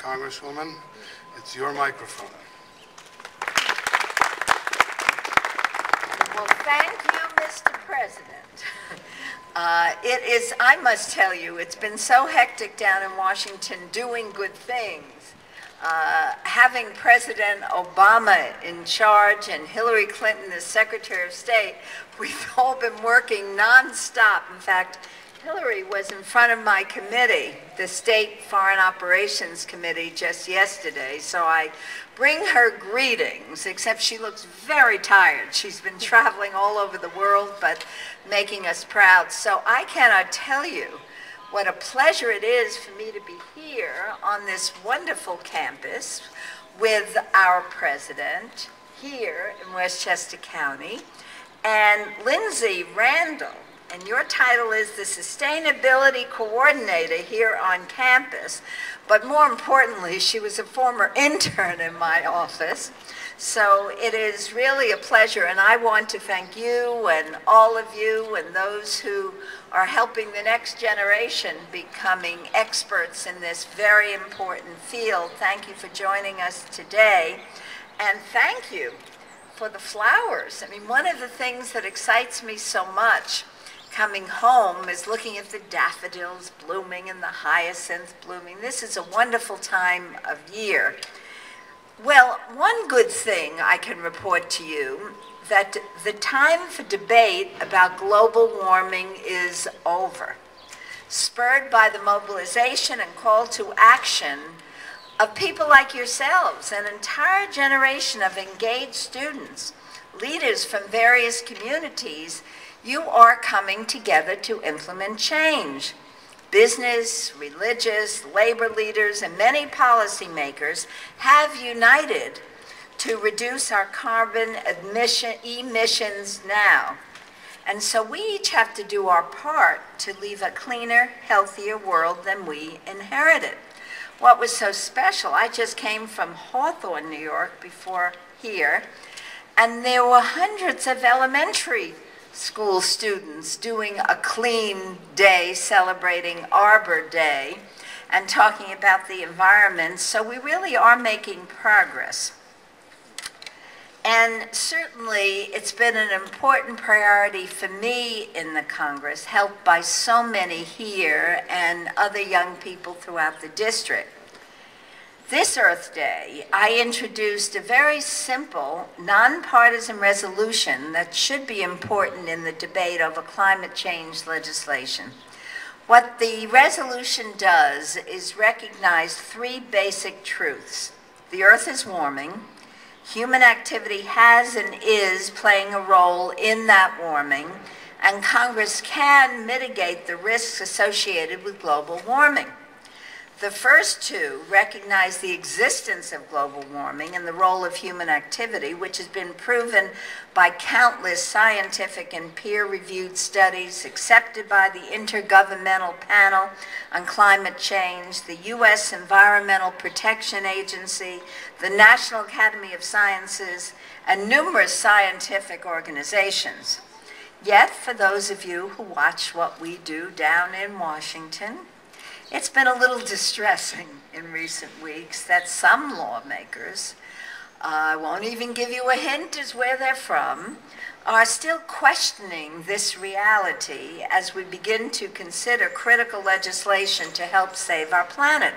Congresswoman. It's your microphone. Well, thank you, Mr. President. I must tell you, it's been so hectic down in Washington doing good things. Having President Obama in charge and Hillary Clinton as Secretary of State, we've all been working nonstop. In fact, Hillary was in front of my committee, the State Foreign Operations Committee, just yesterday, so I bring her greetings, except she looks very tired. She's been traveling all over the world, but making us proud. So I cannot tell you what a pleasure it is for me to be here on this wonderful campus with our president here in Westchester County, and Lindsay Randall. And your title is the Sustainability Coordinator here on campus. But more importantly, she was a former intern in my office. So it is really a pleasure, and I want to thank you and all of you and those who are helping the next generation becoming experts in this very important field. Thank you for joining us today, and thank you for the flowers. I mean, one of the things that excites me so much coming home is looking at the daffodils blooming and the hyacinths blooming. This is a wonderful time of year. Well, one good thing I can report to you, that the time for debate about global warming is over. Spurred by the mobilization and call to action of people like yourselves, an entire generation of engaged students, leaders from various communities, you are coming together to implement change. Business, religious, labor leaders, and many policymakers have united to reduce our carbon emissions now. And so we each have to do our part to leave a cleaner, healthier world than we inherited. What was so special, I just came from Hawthorne, New York, before here, and there were hundreds of elementary school students doing a clean day, celebrating Arbor Day, and talking about the environment. So we really are making progress. And certainly it's been an important priority for me in the Congress, helped by so many here and other young people throughout the district. This Earth Day, I introduced a very simple, nonpartisan resolution that should be important in the debate over climate change legislation. What the resolution does is recognize three basic truths. The Earth is warming. Human activity has and is playing a role in that warming, and Congress can mitigate the risks associated with global warming. The first two recognize the existence of global warming and the role of human activity, which has been proven by countless scientific and peer-reviewed studies accepted by the Intergovernmental Panel on Climate Change, the U.S. Environmental Protection Agency, the National Academy of Sciences, and numerous scientific organizations. Yet, for those of you who watch what we do down in Washington, it's been a little distressing in recent weeks that some lawmakers, I won't even give you a hint as where they're from, are still questioning this reality as we begin to consider critical legislation to help save our planet.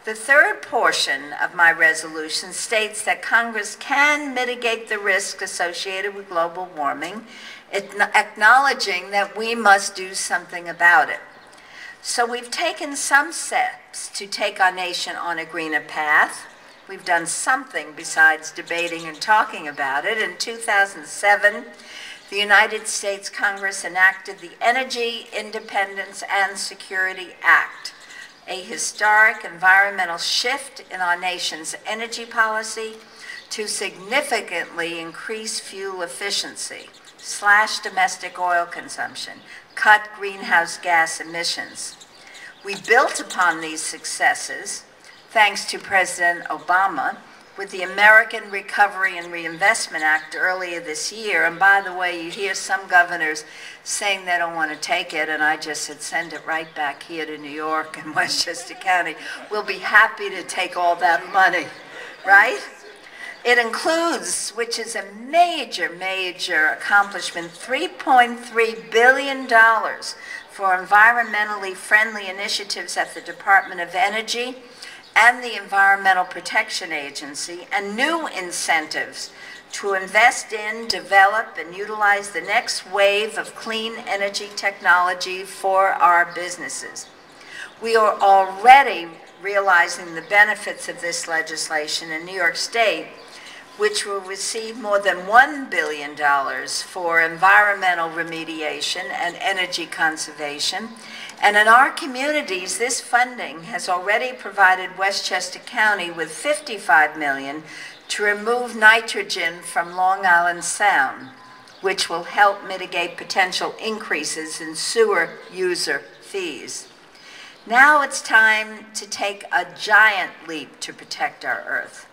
The third portion of my resolution states that Congress can mitigate the risk associated with global warming, acknowledging that we must do something about it. So we've taken some steps to take our nation on a greener path. We've done something besides debating and talking about it. In 2007, the United States Congress enacted the Energy Independence and Security Act, a historic environmental shift in our nation's energy policy to significantly increase fuel efficiency, slash domestic oil consumption, cut greenhouse gas emissions. We built upon these successes, thanks to President Obama, with the American Recovery and Reinvestment Act earlier this year. And by the way, you hear some governors saying they don't want to take it, and I just said send it right back here to New York and Westchester County. We'll be happy to take all that money, right? It includes, which is a major, major accomplishment, $3.3 billion for environmentally friendly initiatives at the Department of Energy and the Environmental Protection Agency, and new incentives to invest in, develop, and utilize the next wave of clean energy technology for our businesses. We are already realizing the benefits of this legislation in New York State, which will receive more than $1 billion for environmental remediation and energy conservation. And in our communities, this funding has already provided Westchester County with $55 million to remove nitrogen from Long Island Sound, which will help mitigate potential increases in sewer user fees. Now it's time to take a giant leap to protect our Earth.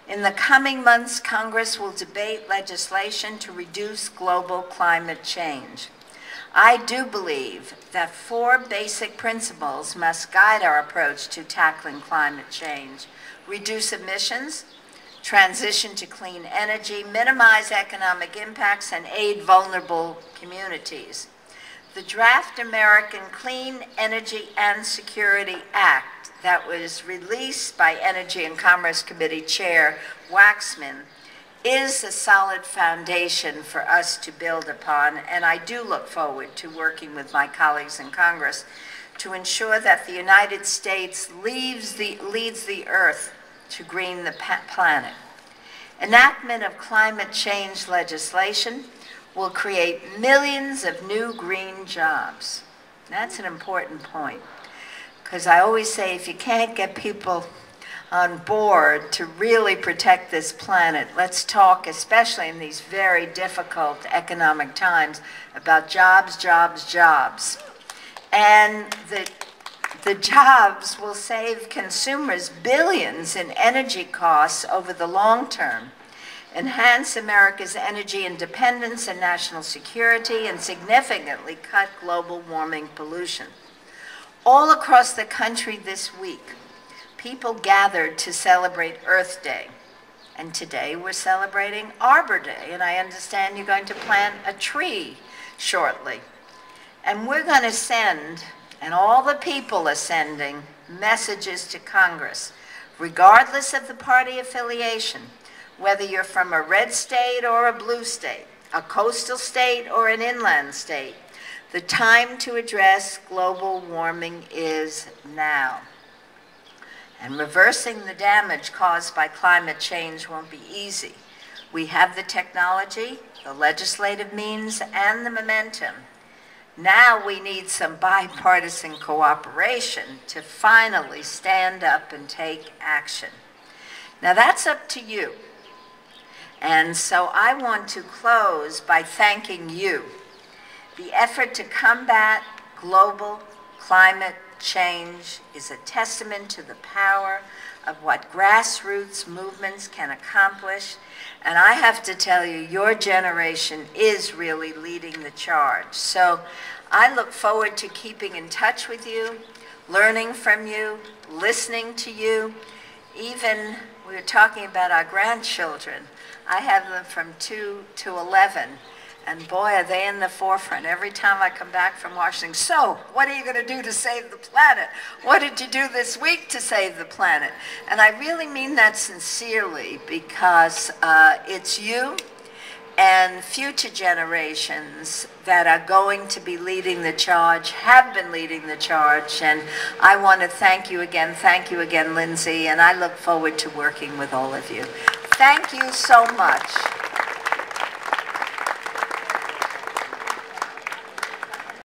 In the coming months, Congress will debate legislation to reduce global climate change. I do believe that 4 basic principles must guide our approach to tackling climate change: reduce emissions, transition to clean energy, minimize economic impacts, and aid vulnerable communities. The draft American Clean Energy and Security Act that was released by Energy and Commerce Committee Chair Waxman is a solid foundation for us to build upon, and I do look forward to working with my colleagues in Congress to ensure that the United States leads the Earth to green the planet. Enactment of climate change legislation will create millions of new green jobs. That's an important point, because I always say if you can't get people on board to really protect this planet, let's talk, especially in these very difficult economic times, about jobs, jobs, jobs. And the jobs will save consumers billions in energy costs over the long term, enhance America's energy independence and national security, and significantly cut global warming pollution. All across the country this week, people gathered to celebrate Earth Day. And today we're celebrating Arbor Day, and I understand you're going to plant a tree shortly. And we're going to send, and all the people are sending, messages to Congress, regardless of the party affiliation, whether you're from a red state or a blue state, a coastal state or an inland state. The time to address global warming is now. And reversing the damage caused by climate change won't be easy. We have the technology, the legislative means, and the momentum. Now we need some bipartisan cooperation to finally stand up and take action. Now that's up to you. And so I want to close by thanking you. The effort to combat global climate change is a testament to the power of what grassroots movements can accomplish. And I have to tell you, your generation is really leading the charge. So I look forward to keeping in touch with you, learning from you, listening to you. Even we were talking about our grandchildren. I have them from 2 to 11. And boy, are they in the forefront every time I come back from Washington. So, what are you going to do to save the planet? What did you do this week to save the planet? And I really mean that sincerely, because it's you and future generations that are going to be leading the charge, have been leading the charge. And I want to thank you again, Lindsay, and I look forward to working with all of you. Thank you so much.